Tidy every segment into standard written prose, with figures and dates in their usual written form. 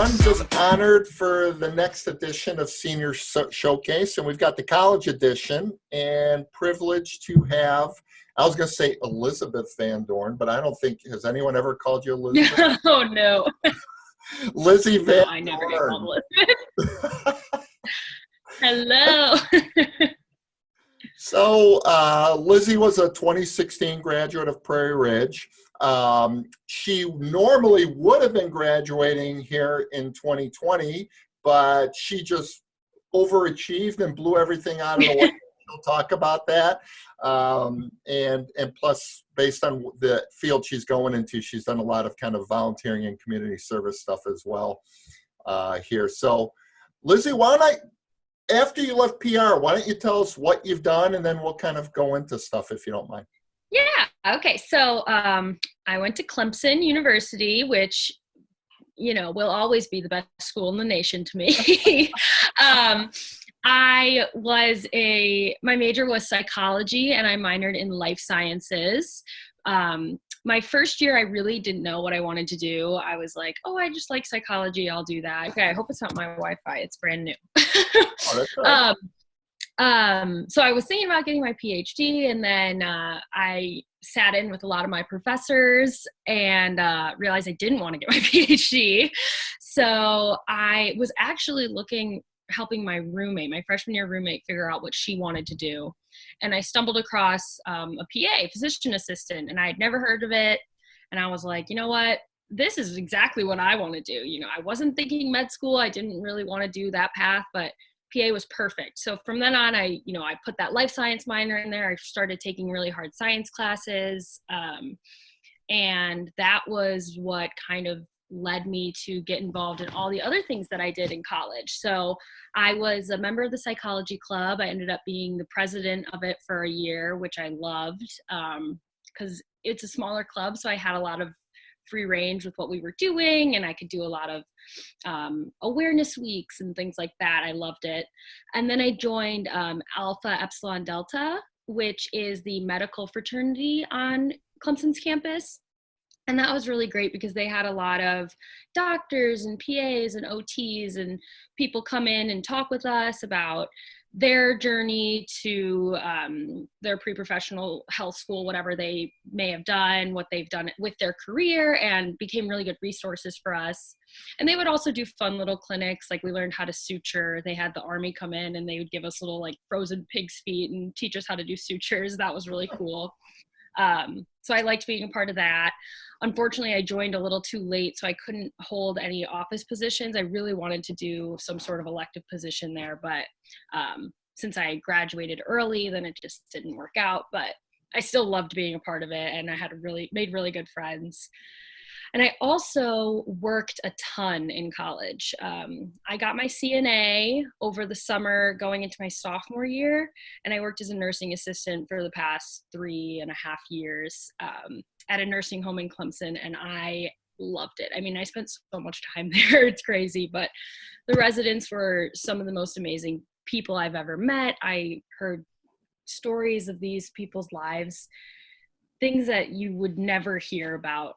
everyone. Just honored for the next edition of Senior Showcase, and we've got the college edition, and privileged to have, I was going to say Elizabeth Van Doorn, but I don't think, has anyone ever called you Elizabeth? Oh, no. Lizzie Van Doorn. I never get called Elizabeth. Hello. So Lizzie was a 2016 graduate of Prairie Ridge. She normally would have been graduating here in 2020, but she just overachieved and blew everything out of the way. She'll talk about that. And plus, based on the field she's going into, she's done a lot of kind of volunteering and community service stuff as well here. So Lizzie, why don't after you left PR, why don't you tell us what you've done, and then we'll kind of go into stuff if you don't mind. Yeah. Okay. So I went to Clemson University, which, you know, will always be the best school in the nation to me. My major was psychology, and I minored in life sciences. My first year, I really didn't know what I wanted to do. I was like, oh, I just like psychology. I'll do that. Okay. I hope it's not my Wi-Fi. It's brand new. Oh, that's right. So I was thinking about getting my PhD, and then I sat in with a lot of my professors and realized I didn't want to get my PhD. So I was actually helping my freshman year roommate figure out what she wanted to do. And I stumbled across a PA, physician assistant, and I had never heard of it. And I was like, you know what? This is exactly what I want to do. You know, I wasn't thinking med school. I didn't really want to do that path, but PA was perfect. So from then on, I put that life science minor in there. I started taking really hard science classes. And that was what kind of led me to get involved in all the other things that I did in college. So I was a member of the Psychology Club. I ended up being the president of it for a year, which I loved because it's a smaller club. So I had a lot of free range with what we were doing, and I could do a lot of awareness weeks and things like that. I loved it. And then I joined Alpha Epsilon Delta, which is the medical fraternity on Clemson's campus. And that was really great because they had a lot of doctors and PAs and OTs and people come in and talk with us about their journey to their pre-professional health school, whatever they may have done, what they've done with their career, and became really good resources for us. And they would also do fun little clinics, like we learned how to suture. They had the Army come in and they would give us little like frozen pig's feet and teach us how to do sutures. That was really cool. So I liked being a part of that. Unfortunately, I joined a little too late, so I couldn't hold any office positions. I really wanted to do some sort of elective position there, but since I graduated early, then it just didn't work out. But I still loved being a part of it, and I had made really good friends. And I also worked a ton in college. I got my CNA over the summer going into my sophomore year, and I worked as a nursing assistant for the past 3.5 years at a nursing home in Clemson, and I loved it. I mean, I spent so much time there. It's crazy, but the residents were some of the most amazing people I've ever met. I heard stories of these people's lives, things that you would never hear about.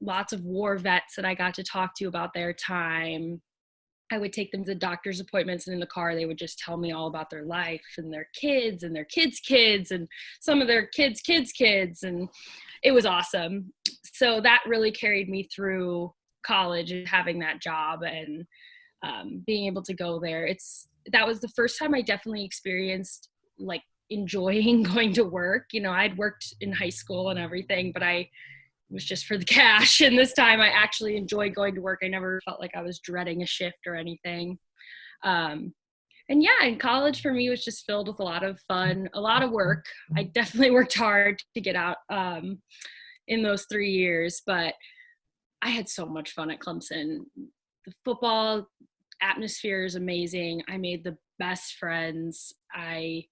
Lots of war vets that I got to talk to about their time. I would take them to doctor's appointments, and in the car, they would just tell me all about their life and their kids and their kids' kids and some of their kids' kids' kids. And it was awesome. So that really carried me through college and having that job and being able to go there. That was the first time I definitely experienced like enjoying going to work. You know, I'd worked in high school and everything, but it was just for the cash. And this time I actually enjoyed going to work. I never felt like I was dreading a shift or anything. And yeah, in college for me was just filled with a lot of fun, a lot of work. I definitely worked hard to get out in those 3 years, but I had so much fun at Clemson. The football atmosphere is amazing. I made the best friends. I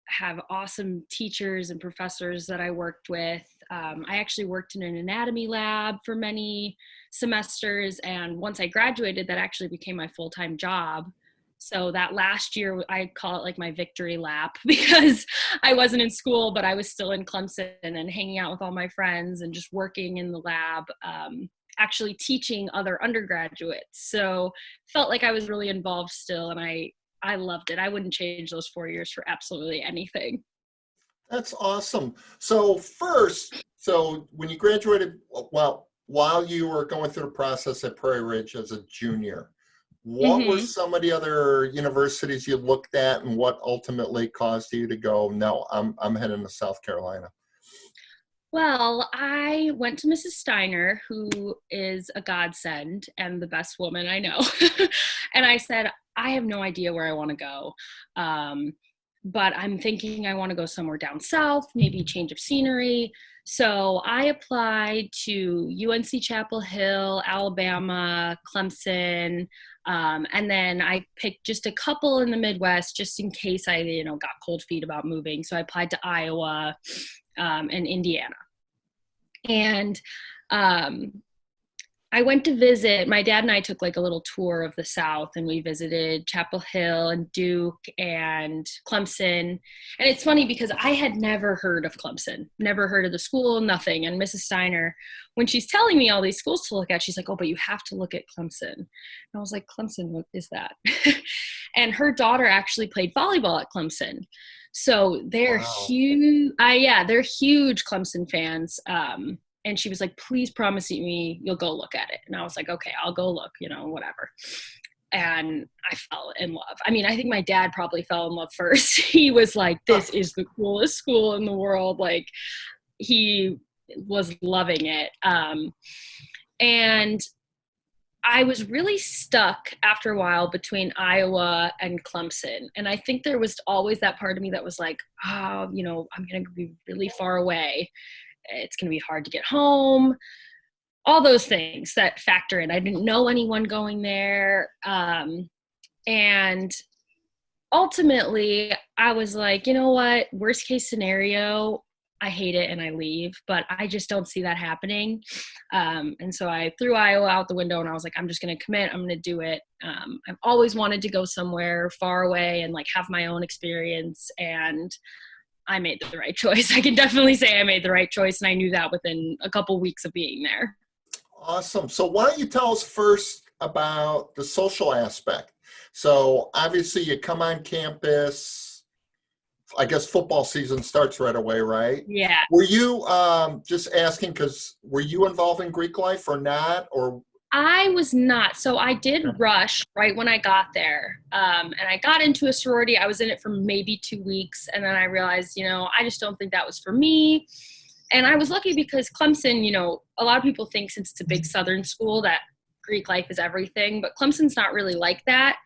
have awesome teachers and professors that I worked with. I actually worked in an anatomy lab for many semesters, and once I graduated, that actually became my full-time job. So that last year, I call it like my victory lap because I wasn't in school, but I was still in Clemson and hanging out with all my friends and just working in the lab. actually teaching other undergraduates. So felt like I was really involved still, and I loved it. I wouldn't change those 4 years for absolutely anything. That's awesome. So first, so when you graduated, well, while you were going through the process at Prairie Ridge as a junior, what were Hmm. some of the other universities you looked at, and what ultimately caused you to go, no, I'm heading to South Carolina? Well, I went to Mrs. Steiner, who is a godsend and the best woman I know. And I said, I have no idea where I want to go. Um, but I'm thinking I want to go somewhere down south, maybe change of scenery. So I applied to UNC Chapel Hill, Alabama, Clemson, and then I picked just a couple in the Midwest just in case I, got cold feet about moving. So I applied to Iowa, and Indiana. And um, I went to visit, my dad and I took like a little tour of the South, and we visited Chapel Hill and Duke and Clemson. And it's funny because I had never heard of Clemson, never heard of the school, nothing. And Mrs. Steiner, when she's telling me all these schools to look at, she's like, oh, but you have to look at Clemson. And I was like, Clemson, what is that? And her daughter actually played volleyball at Clemson. So they're Wow. huge. Yeah, they're huge Clemson fans. And she was like, please promise me you'll go look at it. And I was like, okay, I'll go look, whatever. And I fell in love. I mean, I think my dad probably fell in love first. He was like, this is the coolest school in the world. Like, he was loving it. And I was really stuck after a while between Iowa and Clemson. And I think there was always that part of me that was like, oh, I'm going to be really far away. It's going to be hard to get home. All those things that factor in. I didn't know anyone going there. And ultimately, I was like, you know what? Worst case scenario, I hate it and I leave, but I just don't see that happening. And so I threw Iowa out the window, and I was like, I'm just going to commit. I'm going to do it. I've always wanted to go somewhere far away and like have my own experience. And I made the right choice. I can definitely say I made the right choice. And I knew that within a couple weeks of being there. Awesome. So why don't you tell us first about the social aspect? So obviously you come on campus, I guess football season starts right away, right? Yeah. Were you just asking because were you involved in Greek life or not? Or I was not. So I did rush right when I got there. And I got into a sorority. I was in it for maybe 2 weeks. And then I realized, I just don't think that was for me. And I was lucky because Clemson, a lot of people think since it's a big Southern school that Greek life is everything, but Clemson's not really like that.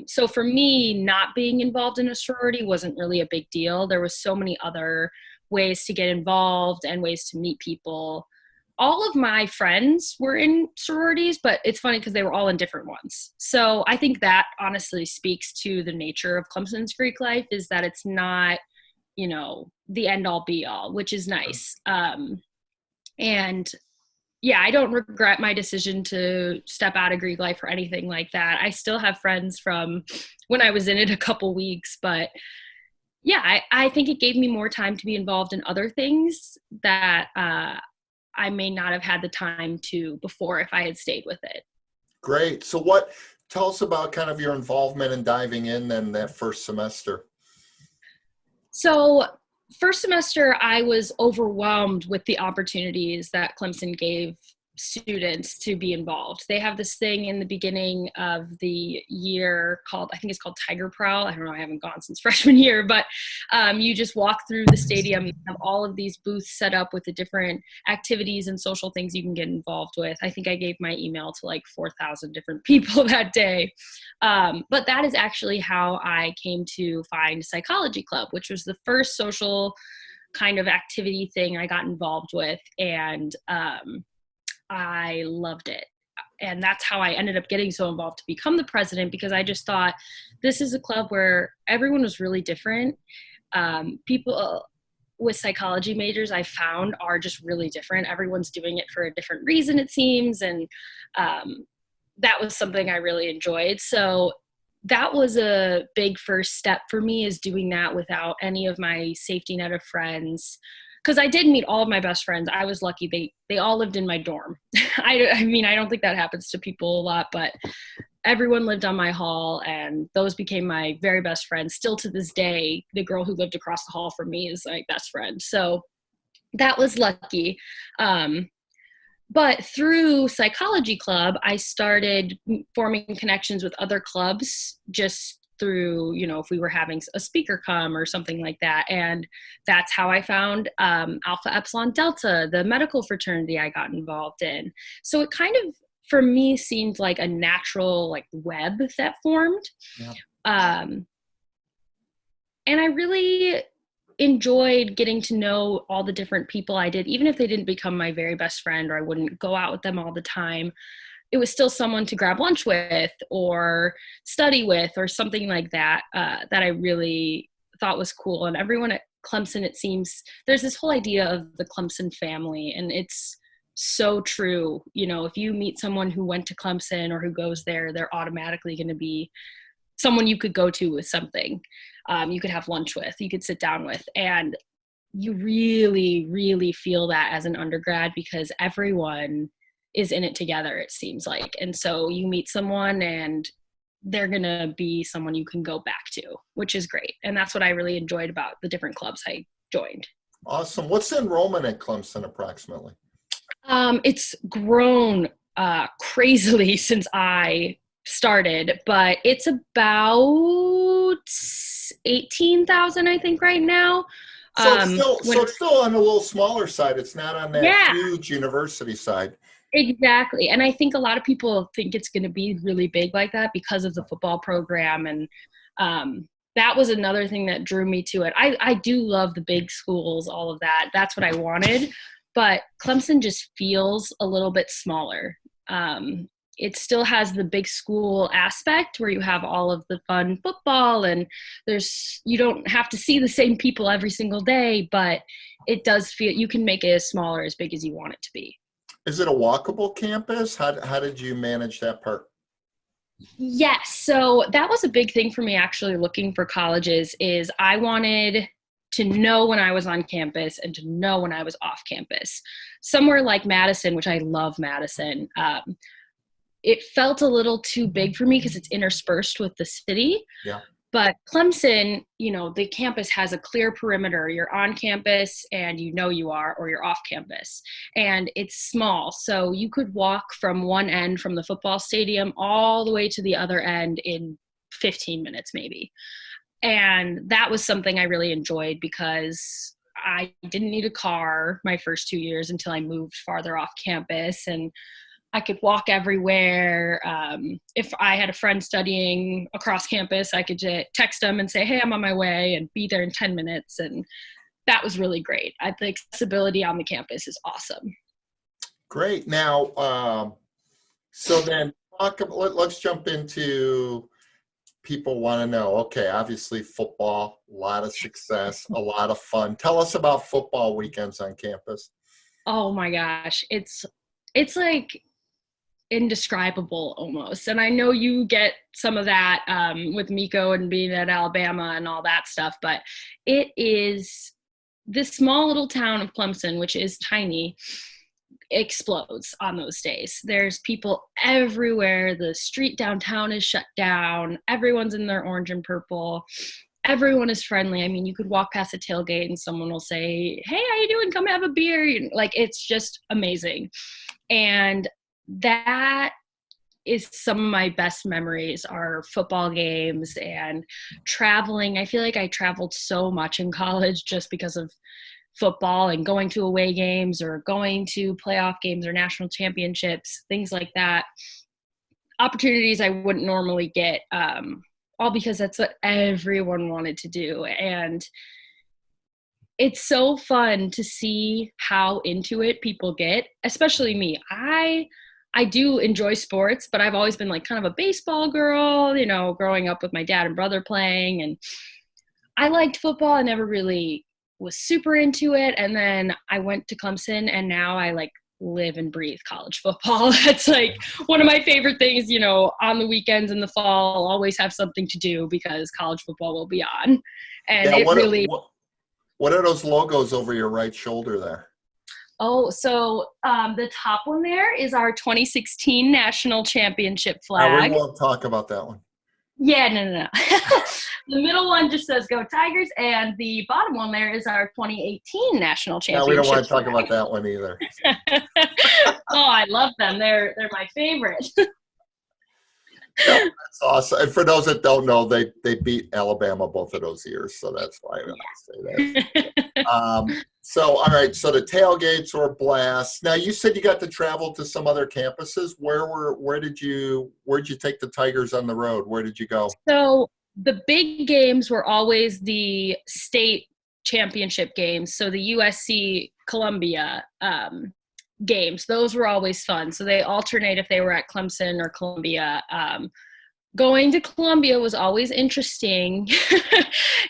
So for me, not being involved in a sorority wasn't really a big deal. There was so many other ways to get involved and ways to meet people. All of my friends were in sororities, but it's funny because they were all in different ones. So I think that honestly speaks to the nature of Clemson's Greek life, is that it's not, the end all be all, which is nice. And yeah, I don't regret my decision to step out of Greek life or anything like that. I still have friends from when I was in it a couple weeks, but yeah, I think it gave me more time to be involved in other things that I may not have had the time to before if I had stayed with it. great. So tell us about kind of your involvement in diving in then that first semester. So first semester, I was overwhelmed with the opportunities that Clemson gave students to be involved. They have this thing in the beginning of the year called, I think it's called Tiger Prowl. I don't know, I haven't gone since freshman year, but you just walk through the stadium, you have all of these booths set up with the different activities and social things you can get involved with. I think I gave my email to like 4,000 different people that day. But that is actually how I came to find Psychology Club, which was the first social kind of activity thing I got involved with. And I loved it. And that's how I ended up getting so involved to become the president, because I just thought this is a club where everyone was really different. People with psychology majors I found are just really different. Everyone's doing it for a different reason, it seems. And that was something I really enjoyed. So that was a big first step for me, is doing that without any of my safety net of friends. because I did meet all of my best friends. I was lucky. They all lived in my dorm. I mean, I don't think that happens to people a lot, but everyone lived on my hall, and those became my very best friends. Still to this day, the girl who lived across the hall from me is my best friend. So that was lucky. But through Psychology Club, I started forming connections with other clubs just through, if we were having a speaker come or something like that. And that's how I found Alpha Epsilon Delta, the medical fraternity I got involved in. So it kind of, for me, seemed like a natural web that formed. Yeah. And I really enjoyed getting to know all the different people I did, even if they didn't become my very best friend or I wouldn't go out with them all the time. It was still someone to grab lunch with or study with or something like that, that I really thought was cool. And everyone at Clemson, it seems, there's this whole idea of the Clemson family, and it's so true. If you meet someone who went to Clemson or who goes there, they're automatically going to be someone you could go to with something. You could have lunch with, you could sit down with, and you really, really feel that as an undergrad because everyone is in it together, it seems like. And so you meet someone and they're going to be someone you can go back to, which is great. And that's what I really enjoyed about the different clubs I joined. Awesome. What's the enrollment at Clemson approximately? It's grown crazily since I started, but it's about 18,000, I think, right now. So it's still on a little smaller side. It's not on that huge university side. Exactly. And I think a lot of people think it's going to be really big like that because of the football program. And that was another thing that drew me to it. I do love the big schools, all of that. That's what I wanted. But Clemson just feels a little bit smaller. It still has the big school aspect where you have all of the fun football and you don't have to see the same people every single day, but it does feel you can make it as small or as big as you want it to be. Is it a walkable campus? How did you manage that part? Yes. So that was a big thing for me actually looking for colleges is I wanted to know when I was on campus and to know when I was off campus. Somewhere like Madison, which I love Madison, it felt a little too big for me because it's interspersed with the city. Yeah. But Clemson, the campus has a clear perimeter. You're on campus and you are, or you're off campus. And it's small. So you could walk from one end from the football stadium all the way to the other end in 15 minutes maybe. And that was something I really enjoyed because I didn't need a car my first 2 years until I moved farther off campus. And I could walk everywhere. If I had a friend studying across campus, I could just text them and say, hey, I'm on my way, and be there in 10 minutes. And that was really great. The accessibility on the campus is awesome. Great. Now, so then let's jump into people want to know, okay, obviously football, a lot of success, a lot of fun. Tell us about football weekends on campus. Oh my gosh. It's like indescribable almost. And I know you get some of that with Miko and being at Alabama and all that stuff, but it is this small little town of Clemson, which is tiny, explodes on those days. There's people everywhere. The street downtown is shut down. Everyone's in their orange and purple. Everyone is friendly. I mean, you could walk past a tailgate and someone will say, hey, how you doing? Come have a beer. It's just amazing. And that is some of my best memories are football games and traveling. I feel like I traveled so much in college just because of football and going to away games or going to playoff games or national championships, things like that. Opportunities I wouldn't normally get, all because that's what everyone wanted to do. And it's so fun to see how into it people get, especially me. I do enjoy sports, but I've always been kind of a baseball girl, growing up with my dad and brother playing. And I liked football. I never really was super into it. And then I went to Clemson and now I live and breathe college football. That's one of my favorite things, on the weekends in the fall, I'll always have something to do because college football will be on. And What are those logos over your right shoulder there? Oh, so the top one there is our 2016 national championship We flag. won't talk about that one. Yeah, no. The middle one just says "Go Tigers," and the bottom one there is our 2018 national championship. We don't want to talk flag. about that one either. Oh, I love them. They're my favorite. That's awesome. And for those that don't know, they beat Alabama both of those years, so that's why I say that. So, all right. So the tailgates were a blast. Now you said you got to travel to some other campuses. Where'd you take the Tigers on the road? Where did you go? So the big games were always the state championship games. So the USC Columbia games, those were always fun. So they alternate if they were at Clemson or Columbia. Going to Columbia was always interesting.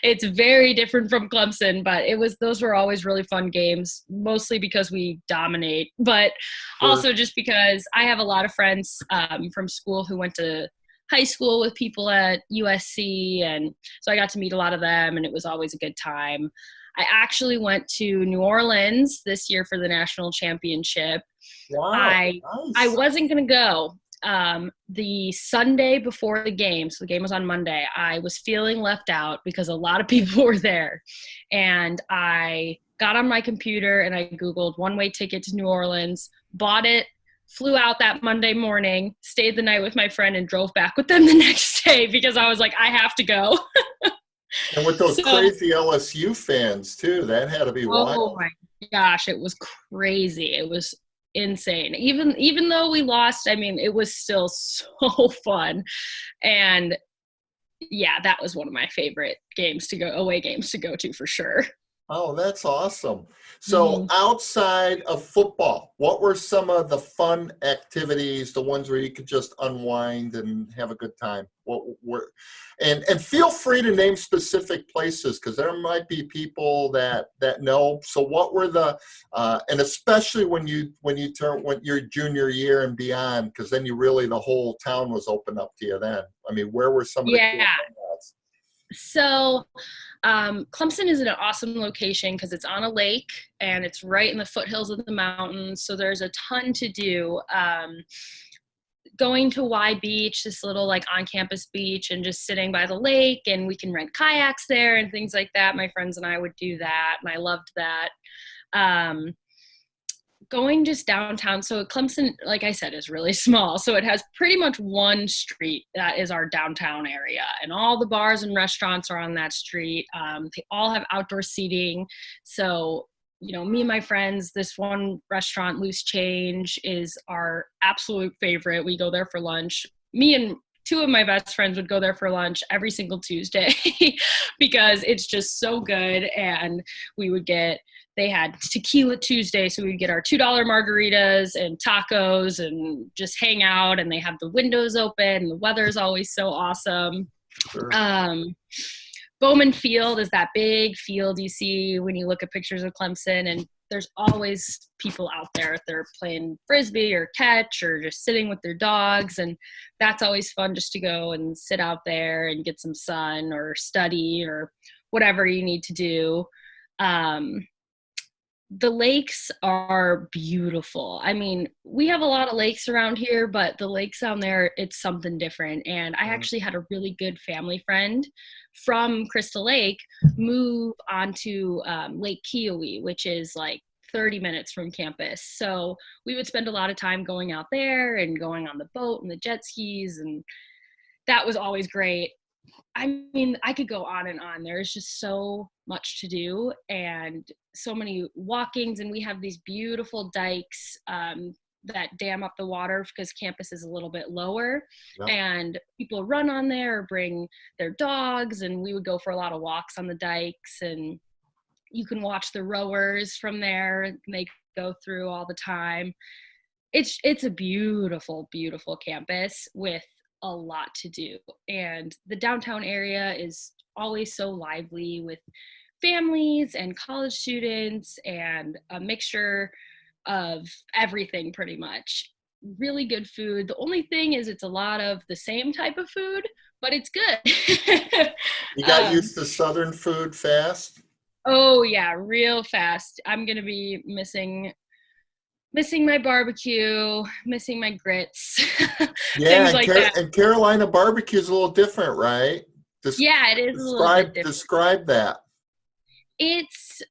It's very different from Clemson, but those were always really fun games, mostly because we dominate, but also just because I have a lot of friends from school who went to high school with people at USC, and so I got to meet a lot of them, and it was always a good time. I actually went to New Orleans this year for the national championship. Wow, I wasn't going to go. The Sunday before the game, so the game was on Monday, I was feeling left out because a lot of people were there. And I got on my computer and I Googled one-way ticket to New Orleans, bought it, flew out that Monday morning, stayed the night with my friend, and drove back with them the next day because I was like, I have to go. And with those crazy LSU fans too, that had to be wild. Oh my gosh, it was crazy. It was insane. Even though we lost, I mean, it was still so fun. And yeah, that was one of my favorite away games to go to for sure. Oh, that's awesome. So outside of football, what were some of the fun activities, the ones where you could just unwind and have a good time? And feel free to name specific places, because there might be people that know. So what were and especially when your junior year and beyond, because then the whole town was open up to you then. I mean, where were some of the cool spots? So Clemson is an awesome location because it's on a lake and it's right in the foothills of the mountains. So there's a ton to do. Going to Y Beach, this little like on-campus beach, and just sitting by the lake, and we can rent kayaks there and things like that. My friends and I would do that, and I loved that. Going just downtown. So Clemson, like I said, is really small. So it has pretty much one street that is our downtown area, and all the bars and restaurants are on that street. They all have outdoor seating. So, me and my friends, this one restaurant, Loose Change, is our absolute favorite. We go there for lunch. Me and two of my best friends would go there for lunch every single Tuesday because it's just so good. And they had Tequila Tuesday, so we would get our $2 margaritas and tacos and just hang out, and they have the windows open, and the weather's always so awesome. Sure. Bowman Field is that big field you see when you look at pictures of Clemson, and there's always people out there if they're playing Frisbee or catch or just sitting with their dogs, and that's always fun just to go and sit out there and get some sun or study or whatever you need to do. The lakes are beautiful. I mean, we have a lot of lakes around here, but the lakes down there, it's something different. And I actually had a really good family friend from Crystal Lake move onto Lake Kiowee, which is like 30 minutes from campus. So we would spend a lot of time going out there and going on the boat and the jet skis, and that was always great. I mean, I could go on and on. There's just so much to do and so many walkings, and we have these beautiful dikes that dam up the water because campus is a little bit lower. Yep. And people run on there or bring their dogs, and we would go for a lot of walks on the dikes, and you can watch the rowers from there, and they go through all the time. It's a beautiful, beautiful campus with a lot to do, and the downtown area is always so lively with families and college students and a mixture of everything pretty much. Really good food. The only thing is it's a lot of the same type of food, but it's good. You got used to Southern food fast? Oh yeah, real fast. I'm gonna be missing my barbecue, missing my grits, Yeah, things like that. and Carolina barbecue is a little different, right? Yeah, it is a little bit different. Describe that. It's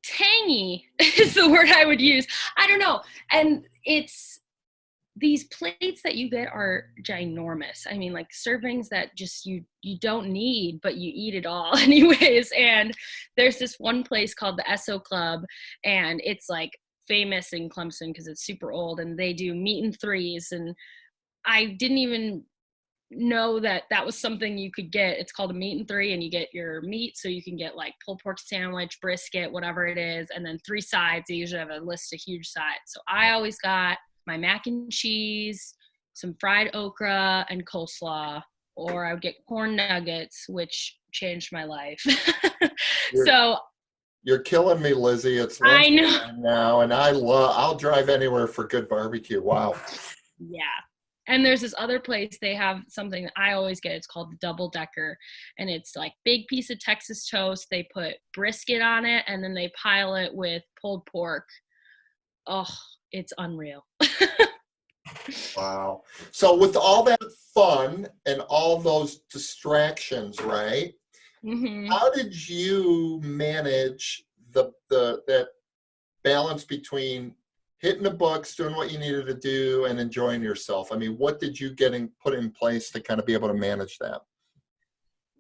tangy is the word I would use. I don't know. And it's these plates that you get are ginormous. I mean, like servings that just you don't need, but you eat it all anyways. And there's this one place called the Psych Club, and it's like famous in Clemson because it's super old, and they do meat and threes. And I didn't even know that that was something you could get. It's called a meat and three, and you get your meat, so you can get like pulled pork sandwich, brisket, whatever it is, and then 3 sides. They usually have a list of huge sides. So I always got my mac and cheese, some fried okra, and coleslaw, or I would get corn nuggets, which changed my life. You're, So you're killing me, Lizzie. It's I know. lunchtime now, and I'll drive anywhere for good barbecue. Wow. Yeah. And there's this other place, they have something that I always get. It's called the Double Decker. And it's like big piece of Texas toast. They put brisket on it, and then they pile it with pulled pork. Oh, it's unreal. Wow. So with all that fun and all those distractions, right? Mm-hmm. How did you manage that balance between hitting the books, doing what you needed to do, and enjoying yourself? I mean, what did you put in place to kind of be able to manage that?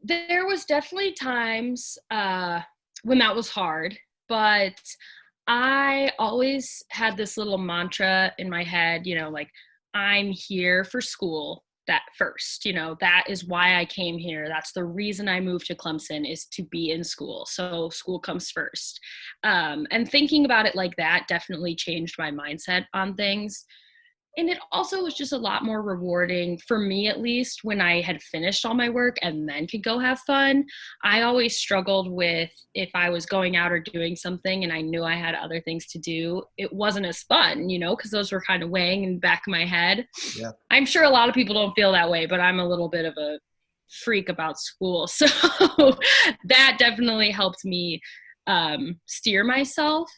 There was definitely times when that was hard, but I always had this little mantra in my head, like I'm here for school that first, that is why I came here. That's the reason I moved to Clemson, is to be in school. So school comes first. And thinking about it like that definitely changed my mindset on things. And it also was just a lot more rewarding, for me at least, when I had finished all my work and then could go have fun. I always struggled with, if I was going out or doing something and I knew I had other things to do, it wasn't as fun, because those were kind of weighing in the back of my head. Yeah. I'm sure a lot of people don't feel that way, but I'm a little bit of a freak about school. So that definitely helped me steer myself.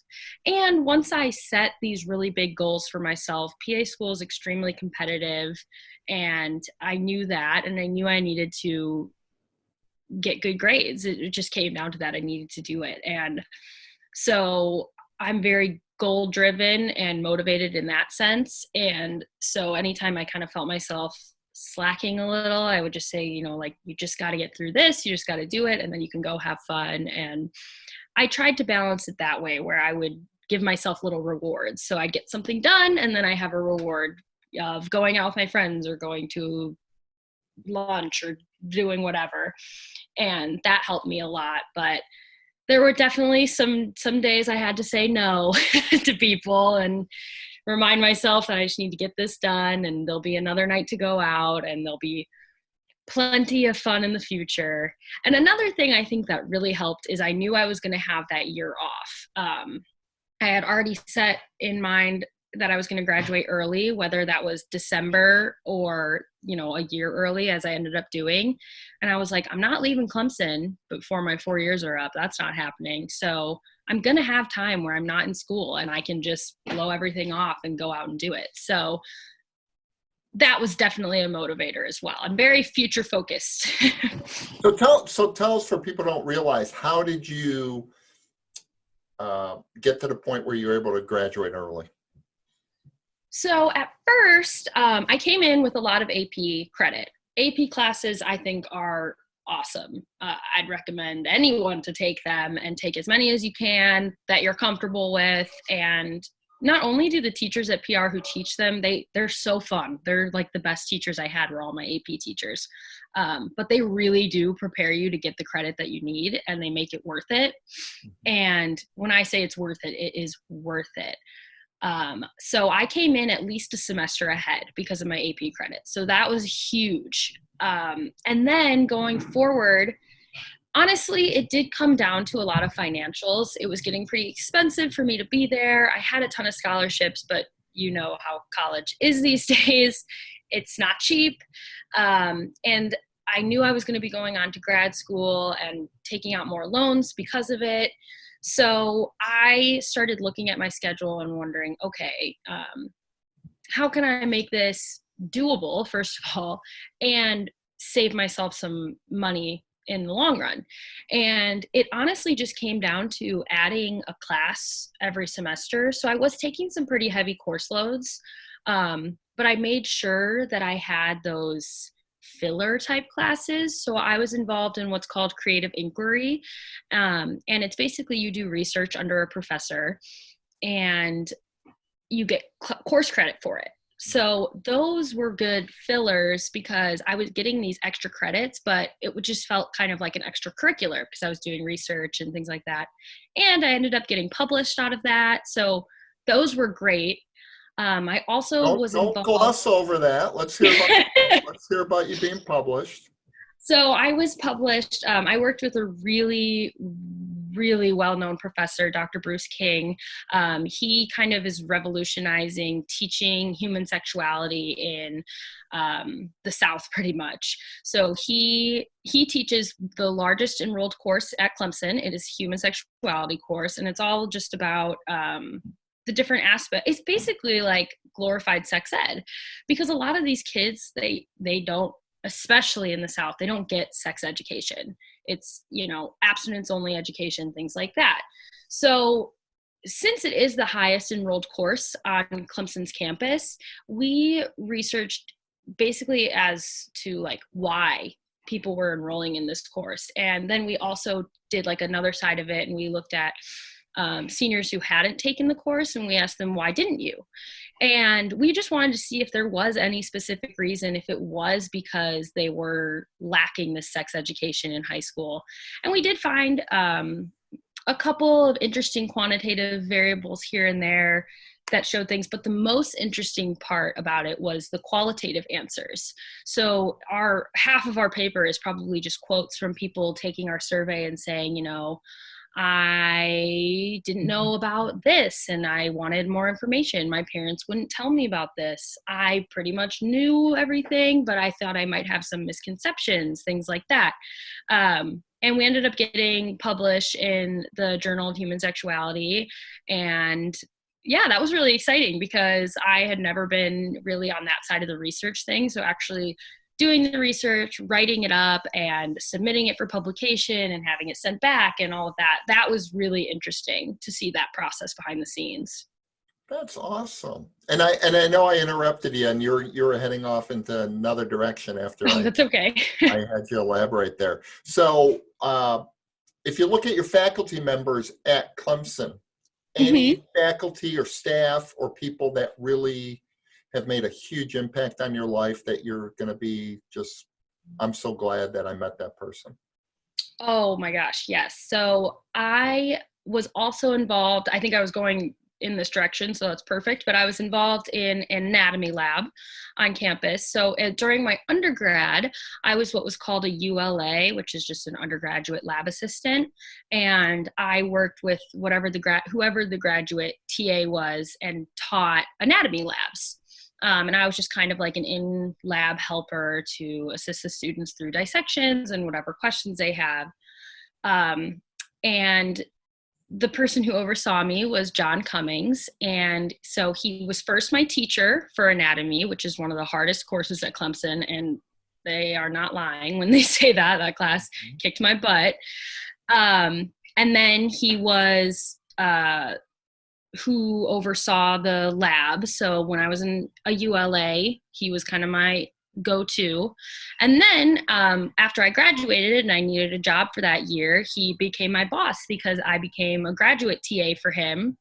And once I set these really big goals for myself, PA school is extremely competitive, and I knew that, and I knew I needed to get good grades. It just came down to that. I needed to do it. And so I'm very goal driven and motivated in that sense. And so anytime I kind of felt myself slacking a little, I would just say, like, you just got to get through this, you just got to do it, and then you can go have fun. And I tried to balance it that way, where I would give myself little rewards. So I get something done, and then I have a reward of going out with my friends or going to lunch or doing whatever. And that helped me a lot. But there were definitely some days I had to say no to people and remind myself that I just need to get this done, and there'll be another night to go out, and there'll be plenty of fun in the future. And another thing I think that really helped is I knew I was going to have that year off. I had already set in mind that I was going to graduate early, whether that was December or, a year early, as I ended up doing. And I was like, I'm not leaving Clemson before my 4 years are up. That's not happening. So I'm going to have time where I'm not in school and I can just blow everything off and go out and do it. So that was definitely a motivator as well. I'm very future focused. So tell us, for people who don't realize, how did you get to the point where you were able to graduate early? So at first, I came in with a lot of AP credit. AP classes, I think, are awesome. I'd recommend anyone to take them, and take as many as you can that you're comfortable with. And not only do the teachers at PR who teach them, they're so fun. They're like the best teachers I had were all my AP teachers. But they really do prepare you to get the credit that you need, and they make it worth it. And when I say it's worth it, it is worth it. So I came in at least a semester ahead because of my AP credit. So that was huge. And then going forward, honestly, it did come down to a lot of financials. It was getting pretty expensive for me to be there. I had a ton of scholarships, but you know how college is these days. It's not cheap. And I knew I was going to be going on to grad school and taking out more loans because of it. So I started looking at my schedule and wondering, okay, how can I make this doable, first of all, and save myself some money in the long run? And it honestly just came down to adding a class every semester. So I was taking some pretty heavy course loads, but I made sure that I had those filler type classes. So I was involved in what's called creative inquiry. And it's basically you do research under a professor and you get course credit for it. So those were good fillers because I was getting these extra credits, but it just felt kind of like an extracurricular because I was doing research and things like that. And I ended up getting published out of that. So those were great. I also was Don't involved. gloss over that. Let's hear about you being published. So I was published. I worked with a really, really well-known professor, Dr. Bruce King. He kind of is revolutionizing teaching human sexuality in the South, pretty much. So he teaches the largest enrolled course at Clemson. It is human sexuality course, and it's all just about the different aspects. It's basically like glorified sex ed, because a lot of these kids, they don't, especially in the South, they don't get sex education. It's, abstinence only education, things like that. So since it is the highest enrolled course on Clemson's campus, we researched basically as to like why people were enrolling in this course. And then we also did like another side of it, and we looked at seniors who hadn't taken the course, and we asked them, why didn't you? And we just wanted to see if there was any specific reason, if it was because they were lacking this sex education in high school. And we did find a couple of interesting quantitative variables here and there that showed things, but the most interesting part about it was the qualitative answers. So half of our paper is probably just quotes from people taking our survey and saying, I didn't know about this and I wanted more information. My parents wouldn't tell me about this. I pretty much knew everything, but I thought I might have some misconceptions, things like that. And we ended up getting published in the Journal of Human Sexuality. And yeah, that was really exciting because I had never been really on that side of the research thing. So actually doing the research, writing it up, and submitting it for publication and having it sent back and all of that, that was really interesting to see that process behind the scenes. That's awesome. And I know I interrupted you, and you're heading off into another direction after That's okay. I had you elaborate there. So if you look at your faculty members at Clemson, any faculty or staff or people that really have made a huge impact on your life that you're going to be just, I'm so glad that I met that person? Oh my gosh, yes. So I was also involved, I think I was going in this direction, so that's perfect, but I was involved in an anatomy lab on campus. So during my undergrad, I was what was called a ULA, which is just an undergraduate lab assistant. And I worked with whoever the graduate TA was and taught anatomy labs. And I was just kind of like an in-lab helper to assist the students through dissections and whatever questions they have. And the person who oversaw me was John Cummings. And so he was first my teacher for anatomy, which is one of the hardest courses at Clemson. And they are not lying when they say that class kicked my butt. And then he was who oversaw the lab. So when I was in a ULA, he was kind of my go-to. And then after I graduated and I needed a job for that year, he became my boss because I became a graduate TA for him.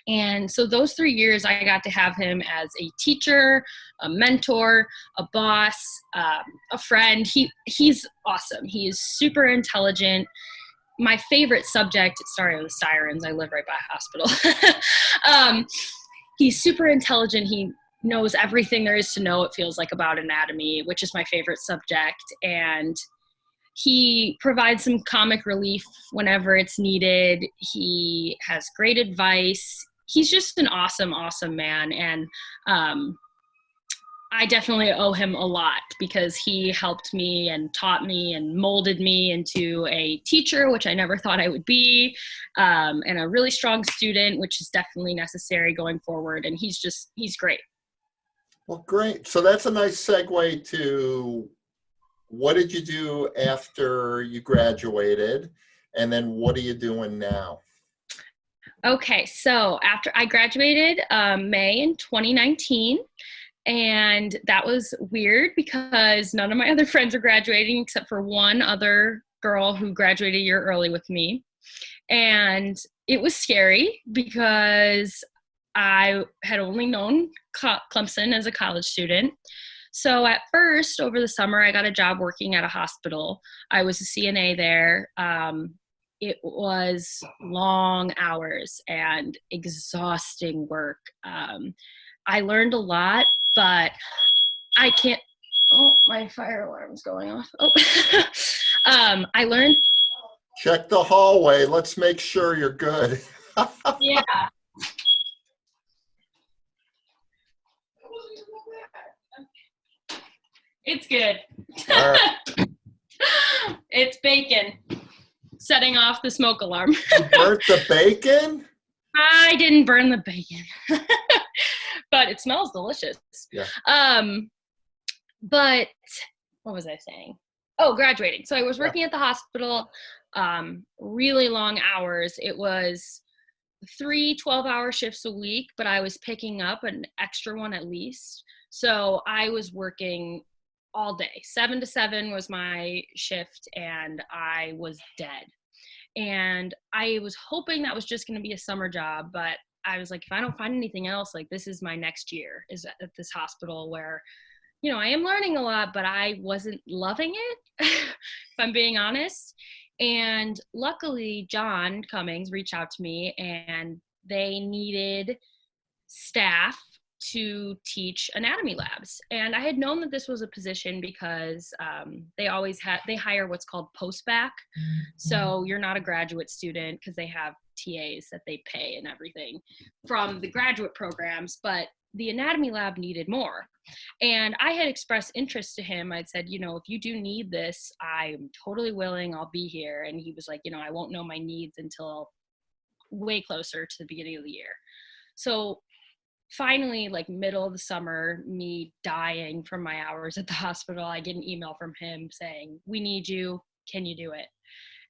And so those 3 years, I got to have him as a teacher, a mentor, a boss, a friend. He's awesome. He is super intelligent. My favorite subject, sorry, the sirens, I live right by a hospital. He's super intelligent. He knows everything there is to know, it feels like, about anatomy, which is my favorite subject. And he provides some comic relief whenever it's needed. He has great advice. He's just an awesome, awesome man. And I definitely owe him a lot because he helped me and taught me and molded me into a teacher, which I never thought I would be, and a really strong student, which is definitely necessary going forward. And he's great. Well, great. So that's a nice segue to what did you do after you graduated? And then what are you doing now? Okay, so after I graduated May in 2019, and that was weird because none of my other friends are graduating except for one other girl who graduated a year early with me. And it was scary because I had only known Clemson as a college student. So at first, over the summer, I got a job working at a hospital. I was a CNA there. It was long hours and exhausting work. I learned a lot, but I can't. Oh, my fire alarm's going off. Oh, I learned. Check the hallway. Let's make sure you're good. Yeah. It's good. All right. It's bacon. Setting off the smoke alarm. You burnt the bacon? I didn't burn the bacon, but it smells delicious. Yeah. But what was I saying? Oh, graduating. So I was working at the hospital, really long hours. It was 3 12-hour shifts a week, but I was picking up an extra one at least. So I was working all day. 7 to 7 was my shift, and I was dead. And I was hoping that was just going to be a summer job, but I was like, if I don't find anything else, like this is my next year is at this hospital where, you know, I am learning a lot, but I wasn't loving it, if I'm being honest. And luckily, John Cummings reached out to me and they needed staff to teach anatomy labs. And I had known that this was a position because they hire what's called post-bac. So you're not a graduate student because they have TAs that they pay and everything from the graduate programs, but the anatomy lab needed more. And I had expressed interest to him. I'd said, you know, if you do need this, I'm totally willing, I'll be here. And he was like, you know, I won't know my needs until way closer to the beginning of the year. So finally, like middle of the summer, me dying from my hours at the hospital, I get an email from him saying, we need you, can you do it?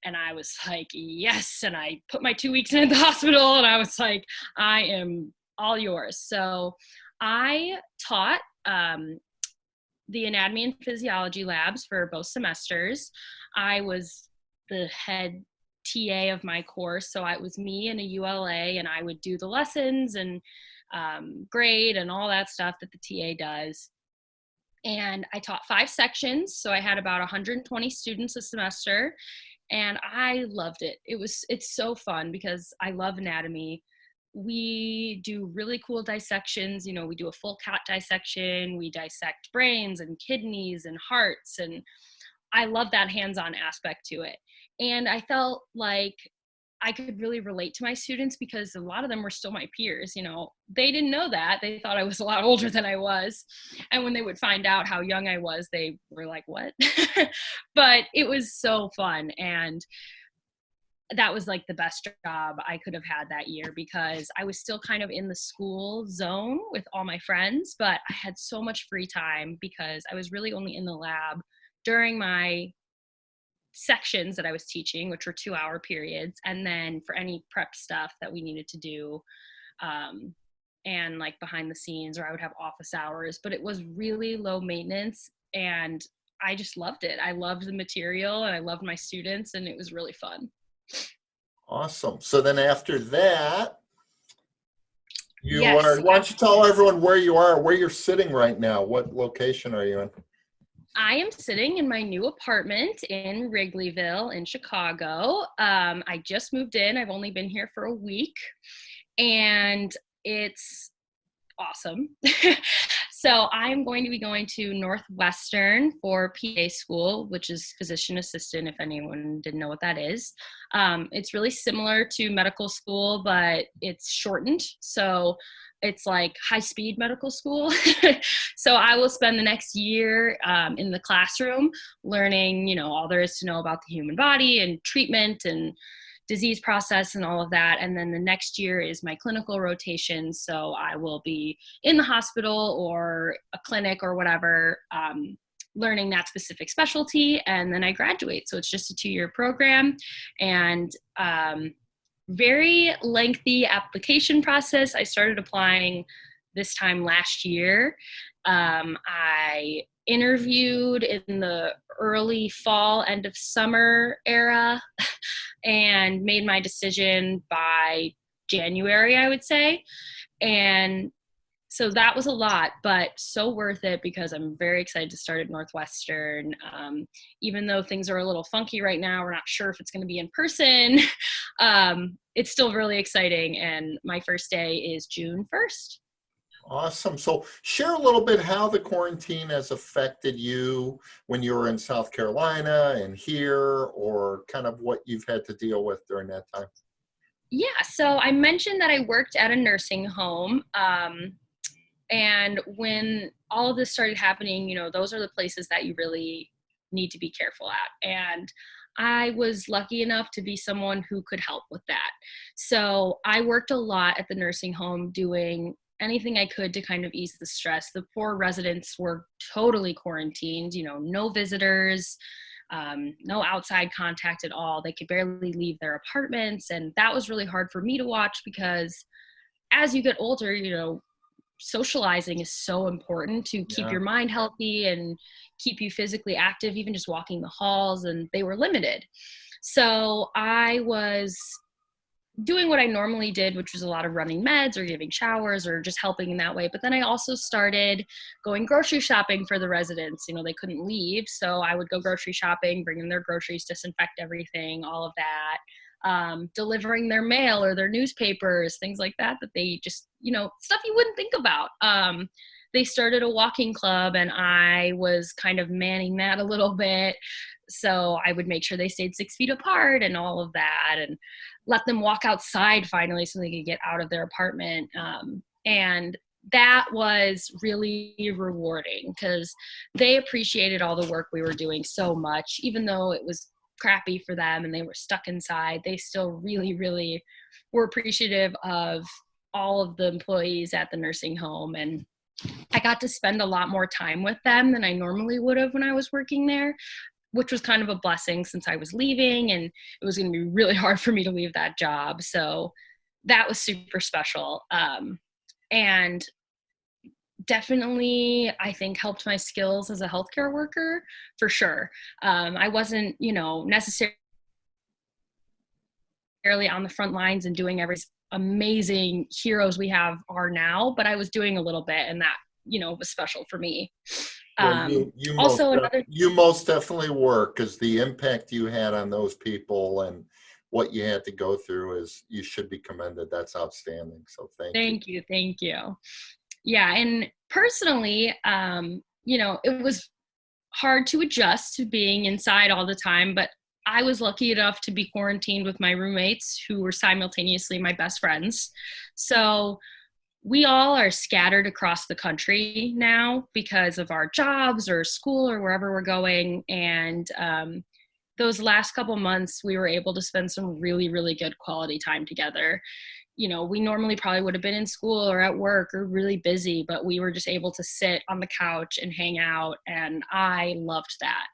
And I was like, yes. And I put my 2 weeks in at the hospital and I was like, I am all yours. So I taught the anatomy and physiology labs for both semesters. I was the head TA of my course. So it was me and a ULA, and I would do the lessons and grade and all that stuff that the TA does. And I taught 5 sections. So I had about 120 students a semester, and I loved it. It's so fun because I love anatomy. We do really cool dissections. You know, we do a full cat dissection. We dissect brains and kidneys and hearts. And I love that hands-on aspect to it. And I felt like I could really relate to my students because a lot of them were still my peers. You know, they didn't know that. They thought I was a lot older than I was. And when they would find out how young I was, they were like, what? But it was so fun. And that was like the best job I could have had that year because I was still kind of in the school zone with all my friends, but I had so much free time because I was really only in the lab during my sections that I was teaching, which were 2-hour periods, and then for any prep stuff that we needed to do, and like behind the scenes, or I would have office hours, but it was really low maintenance and I just loved it. I loved the material and I loved my students and it was really fun. Awesome. So then after that, Yes. why don't you tell everyone where you are, where you're sitting right now? What location are you in? I am sitting in my new apartment in Wrigleyville in Chicago. I just moved in. I've only been here for a week and it's awesome. So I'm going to be going to Northwestern for PA school, which is physician assistant, if anyone didn't know what that is. It's really similar to medical school, but it's shortened. So it's like high-speed medical school. So I will spend the next year in the classroom learning, all there is to know about the human body and treatment and disease process and all of that. And then the next year is my clinical rotation. So I will be in the hospital or a clinic or whatever, learning that specific specialty. And then I graduate. So it's just a 2-year program, and very lengthy application process. I started applying this time last year. I interviewed in the early fall, end of summer era, and made my decision by January, I would say. And so that was a lot, but so worth it because I'm very excited to start at Northwestern. Even though things are a little funky right now, we're not sure if it's going to be in person. It's still really exciting. And my first day is June 1st. Awesome. So share a little bit how the quarantine has affected you when you were in South Carolina and here, or kind of what you've had to deal with during that time. Yeah, so I mentioned that I worked at a nursing home. And when all of this started happening, those are the places that you really need to be careful at. And I was lucky enough to be someone who could help with that. So I worked a lot at the nursing home doing anything I could to kind of ease the stress. The poor residents were totally quarantined, no visitors, no outside contact at all. They could barely leave their apartments. And that was really hard for me to watch because as you get older, socializing is so important to keep your mind healthy and keep you physically active, even just walking the halls, and they were limited. So I was doing what I normally did, which was a lot of running meds or giving showers or just helping in that way. But then I also started going grocery shopping for the residents. They couldn't leave. So I would go grocery shopping, bring in their groceries, disinfect everything, all of that, delivering their mail or their newspapers, things like that they just, stuff you wouldn't think about. They started a walking club, and I was kind of manning that a little bit. So I would make sure they stayed 6 feet apart and all of that, and let them walk outside finally so they could get out of their apartment. And that was really rewarding because they appreciated all the work we were doing so much. Even though it was crappy for them and they were stuck inside, they still really, really were appreciative of all of the employees at the nursing home. And I got to spend a lot more time with them than I normally would have when I was working there, which was kind of a blessing since I was leaving and it was going to be really hard for me to leave that job. So that was super special. And definitely, I think, helped my skills as a healthcare worker for sure. I wasn't, necessarily on the front lines and doing every amazing heroes we have are now, but I was doing a little bit, and that, was special for me. Well, you most definitely were, because the impact you had on those people and what you had to go through you should be commended. That's outstanding. So thank you. Thank you. Yeah. And personally, it was hard to adjust to being inside all the time, but I was lucky enough to be quarantined with my roommates who were simultaneously my best friends. So we all are scattered across the country now because of our jobs or school or wherever we're going. And those last couple months, we were able to spend some really, really good quality time together. We normally probably would have been in school or at work or really busy, but we were just able to sit on the couch and hang out. And I loved that.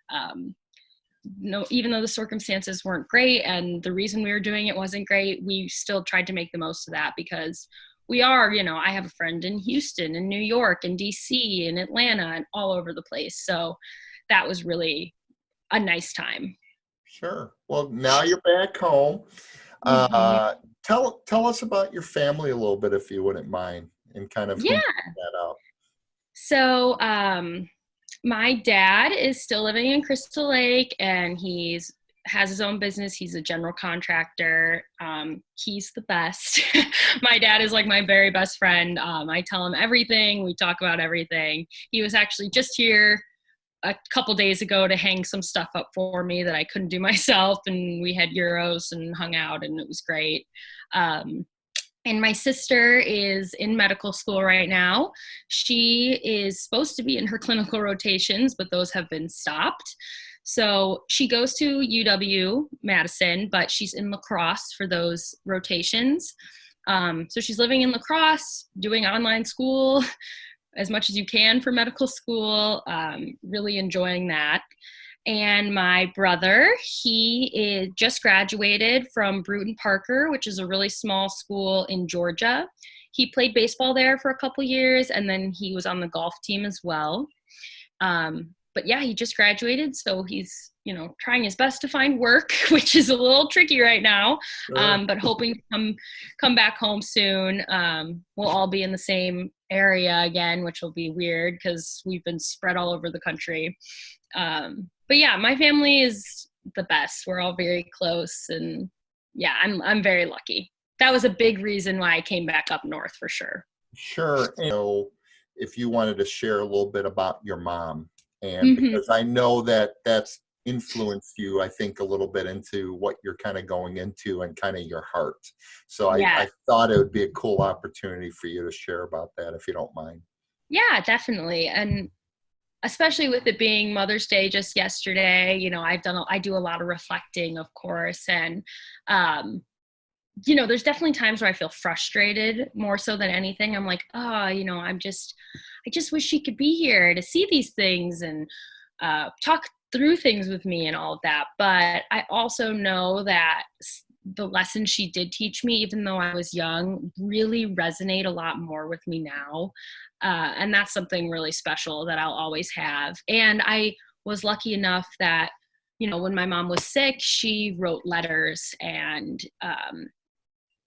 Even though the circumstances weren't great and the reason we were doing it wasn't great, we still tried to make the most of that because we are, I have a friend in Houston and New York and DC and Atlanta and all over the place. So that was really a nice time. Sure. Well, now you're back home. Tell us about your family a little bit, if you wouldn't mind, and kind of that out. So, my dad is still living in Crystal Lake, and has his own business. He's a general contractor. He's the best. My dad is like my very best friend. I tell him everything. We talk about everything. He was actually just here a couple days ago to hang some stuff up for me that I couldn't do myself. And we had gyros and hung out, and it was great. And my sister is in medical school right now. She is supposed to be in her clinical rotations, but those have been stopped. So she goes to UW-Madison, but she's in lacrosse for those rotations. So she's living in lacrosse, doing online school as much as you can for medical school, really enjoying that. And my brother, just graduated from Bruton Parker, which is a really small school in Georgia. He played baseball there for a couple years, and then he was on the golf team as well. But yeah, he just graduated, so he's, trying his best to find work, which is a little tricky right now, but hoping to come back home soon. We'll all be in the same area again, which will be weird because we've been spread all over the country. But yeah, my family is the best. We're all very close, and yeah, I'm very lucky. That was a big reason why I came back up north for sure. Sure. If you wanted to share a little bit about your mom, and because I know that that's influenced you, I think, a little bit into what you're kind of going into and kind of your heart. So I thought it would be a cool opportunity for you to share about that, if you don't mind. Yeah, definitely. And especially with it being Mother's Day just yesterday, I do a lot of reflecting, of course. And, there's definitely times where I feel frustrated more so than anything. I'm like, I just wish she could be here to see these things and talk through things with me and all of that. But I also know that the lessons she did teach me, even though I was young, really resonate a lot more with me now. And that's something really special that I'll always have. And I was lucky enough that, when my mom was sick, she wrote letters and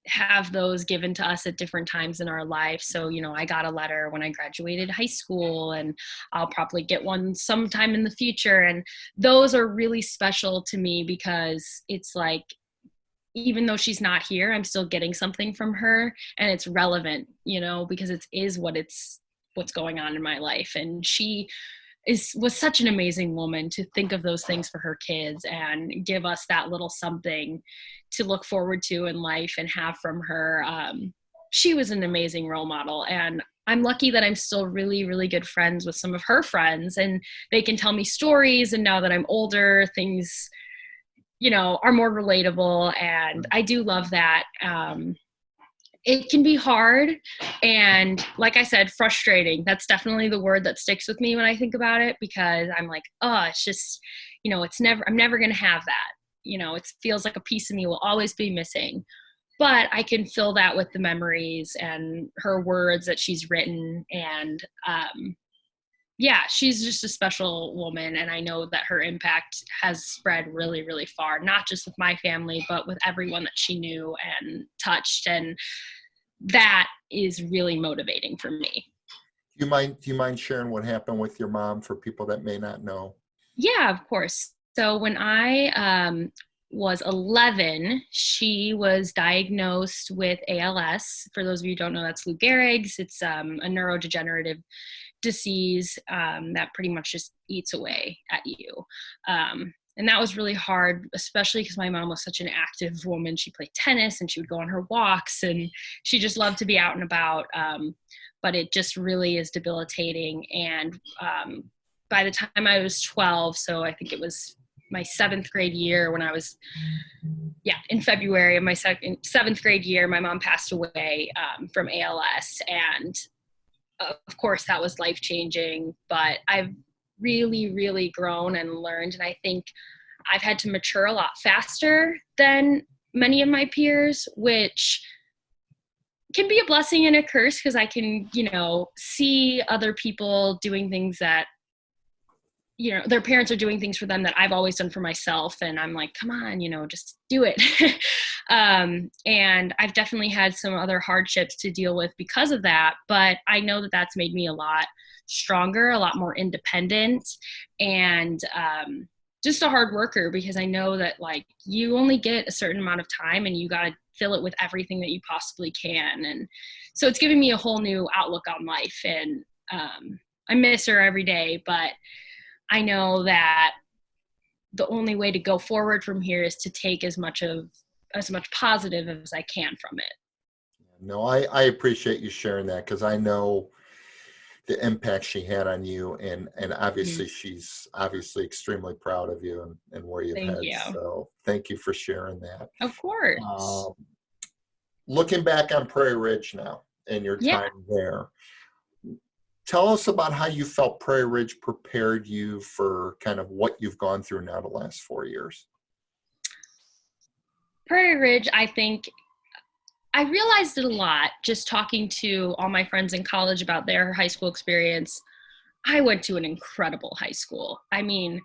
have those given to us at different times in our life. So, I got a letter when I graduated high school, and I'll probably get one sometime in the future. And those are really special to me because it's like, even though she's not here, I'm still getting something from her, and it's relevant, because it is what's going on in my life. And she was such an amazing woman to think of those things for her kids and give us that little something to look forward to in life and have from her. She was an amazing role model, and I'm lucky that I'm still really, really good friends with some of her friends, and they can tell me stories. And now that I'm older, things, are more relatable, and I do love that. It can be hard, and like I said, frustrating. That's definitely the word that sticks with me when I think about it, because I'm like, it's just, I'm never going to have that. It feels like a piece of me will always be missing. But I can fill that with the memories and her words that she's written. And she's just a special woman. And I know that her impact has spread really, really far, not just with my family, but with everyone that she knew and touched. And that is really motivating for me. Do you mind sharing what happened with your mom for people that may not know? Yeah, of course. So when I was 11, she was diagnosed with ALS. For those of you who don't know, that's Lou Gehrig's. It's a neurodegenerative disease that pretty much just eats away at you. And that was really hard, especially because my mom was such an active woman. She played tennis and she would go on her walks, and she just loved to be out and about. But it just really is debilitating. And by the time I was 12, so I think it was my 7th grade year when I was, in February of my 7th grade year, my mom passed away from ALS. And of course that was life-changing, but I've really, really grown and learned. And I think I've had to mature a lot faster than many of my peers, which can be a blessing and a curse, because I can, see other people doing things that, their parents are doing things for them that I've always done for myself. And I'm like, come on, just do it. And I've definitely had some other hardships to deal with because of that. But I know that that's made me a lot stronger, a lot more independent, and just a hard worker, because I know that like you only get a certain amount of time and you got to fill it with everything that you possibly can. And so it's given me a whole new outlook on life. And I miss her every day, but I know that the only way to go forward from here is to take as much positive as I can from it. No, I appreciate you sharing that, because I know the impact she had on you, and Mhm. obviously she's obviously extremely proud of you and where you've Thank head. you. So thank you for sharing that. Of course. Um, Looking back on Prairie Ridge now and your Yeah. time there, tell us about how you felt Prairie Ridge prepared you for kind of what you've gone through now the last 4 years. Prairie Ridge, I think I realized it a lot just talking to all my friends in college about their high school experience. I went to an incredible high school. I mean,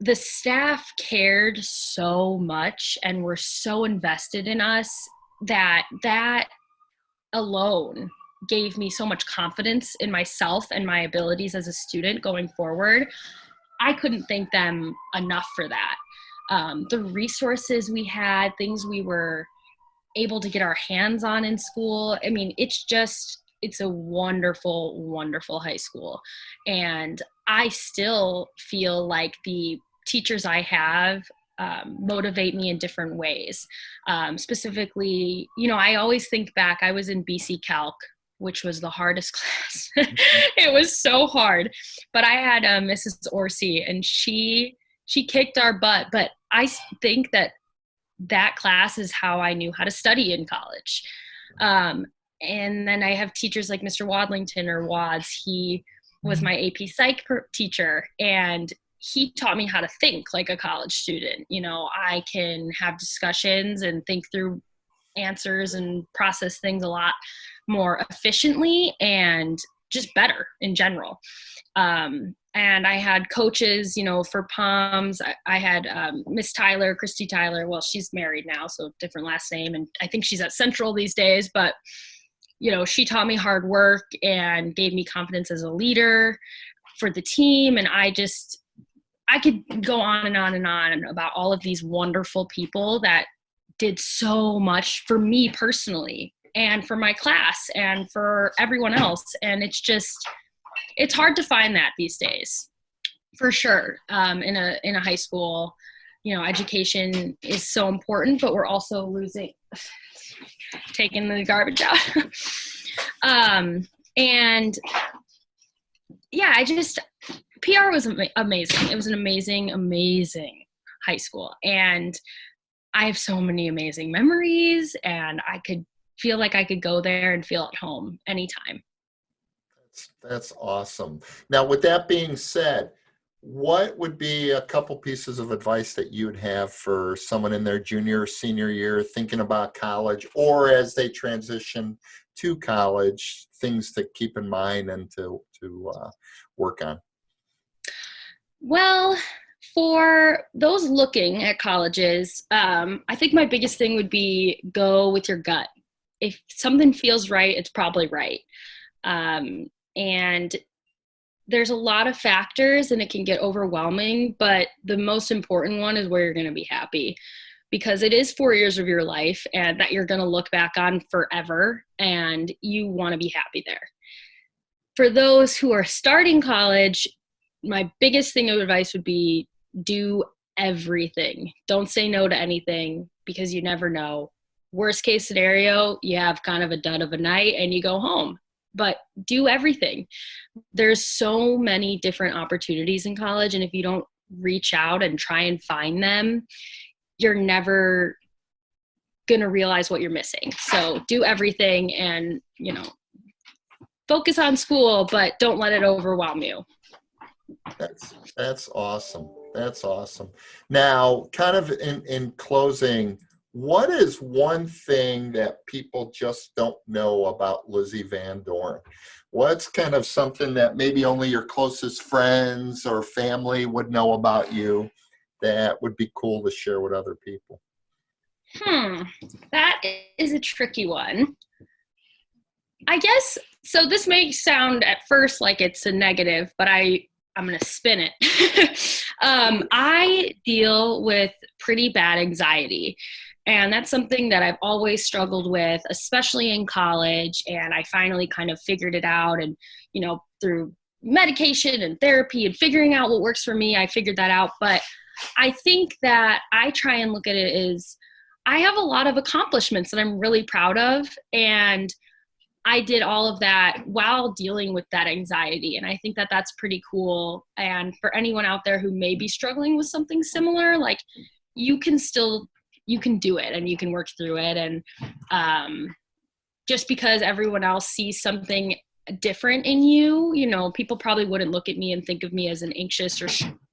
the staff cared so much and were so invested in us that alone gave me so much confidence in myself and my abilities as a student going forward. I couldn't thank them enough for that. The resources we had, things we were able to get our hands on in school. I mean, it's a wonderful, wonderful high school. And I still feel like the teachers I have motivate me in different ways. Specifically, I always think back, I was in BC Calc, which was the hardest class. It was so hard. But I had Mrs. Orsi, and she kicked our butt. But I think that class is how I knew how to study in college. And then I have teachers like Mr. Wadlington, or Wads. He was my AP Psych teacher, and he taught me how to think like a college student. I can have discussions and think through answers and process things a lot more efficiently and just better in general. And I had coaches, for POMs. I had Miss Tyler, Christy Tyler. Well, she's married now, so different last name. And I think she's at Central these days. But, she taught me hard work and gave me confidence as a leader for the team. And I could go on and on and on about all of these wonderful people that did so much for me personally and for my class and for everyone else. And it's hard to find that these days, for sure. In a high school, education is so important, but we're also taking the garbage out. And yeah, PR was amazing. It was an amazing, amazing high school. And I have so many amazing memories, and I could feel like I could go there and feel at home anytime. That's awesome. Now, with that being said, what would be a couple pieces of advice that you would have for someone in their junior or senior year thinking about college, or as they transition to college, things to keep in mind and to work on? Well, for those looking at colleges, I think my biggest thing would be go with your gut. If something feels right, it's probably right. And there's a lot of factors, and it can get overwhelming, but the most important one is where you're going to be happy, because it is 4 years of your life and that you're going to look back on forever, and you want to be happy there. For those who are starting college, my biggest thing of advice would be do everything. Don't say no to anything, because you never know. Worst case scenario, you have kind of a dud of a night and you go home. But do everything. There's so many different opportunities in college, and if you don't reach out and try and find them, you're never going to realize what you're missing. So do everything, and, focus on school, but don't let it overwhelm you. That's awesome. That's awesome. Now, kind of in closing, what is one thing that people just don't know about Lizzie Van Doorn? What's kind of something that maybe only your closest friends or family would know about you that would be cool to share with other people? That is a tricky one. I guess, so this may sound at first like it's a negative, but I'm going to spin it. I deal with pretty bad anxiety. And that's something that I've always struggled with, especially in college. And I finally kind of figured it out. And, through medication and therapy and figuring out what works for me, I figured that out. But I think that I try and look at it as I have a lot of accomplishments that I'm really proud of. And I did all of that while dealing with that anxiety. And I think that that's pretty cool. And for anyone out there who may be struggling with something similar, like you can do it and you can work through it. And just because everyone else sees something different in you, you know, people probably wouldn't look at me and think of me as an anxious or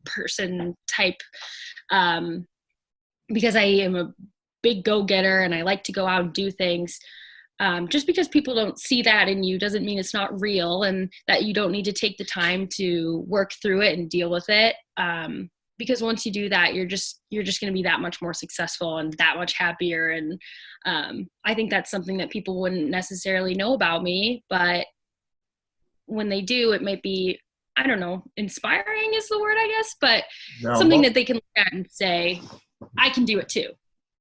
person type, because I am a big go-getter and I like to go out and do things. Just because people don't see that in you doesn't mean it's not real, and that you don't need to take the time to work through it and deal with it. Because once you do that, you're just going to be that much more successful and that much happier. And I think that's something that people wouldn't necessarily know about me, but when they do, it might be, I don't know, inspiring is the word, I guess, but something that they can look at and say, I can do it too.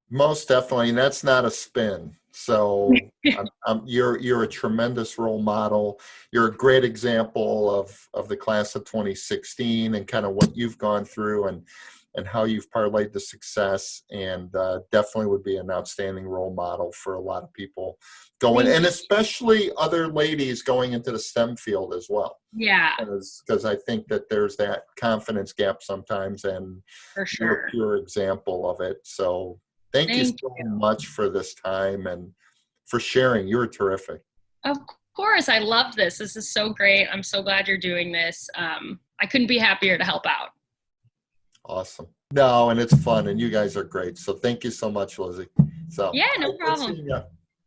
Most definitely, and that's not a spin. So you're a tremendous role model. You're a great example of the class of 2016 and kind of what you've gone through and how you've parlayed the success, and definitely would be an outstanding role model for a lot of people going, and especially other ladies going into the STEM field as well. Yeah. Because I think that there's that confidence gap sometimes, and for sure, you're a pure example of it. So Thank you so much for this time and for sharing. You were terrific. Of course. I love this. This is so great. I'm so glad you're doing this. I couldn't be happier to help out. Awesome. No, and it's fun, and you guys are great. So thank you so much, Lizzie. So yeah, no problem.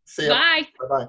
See ya. Bye. Bye-bye.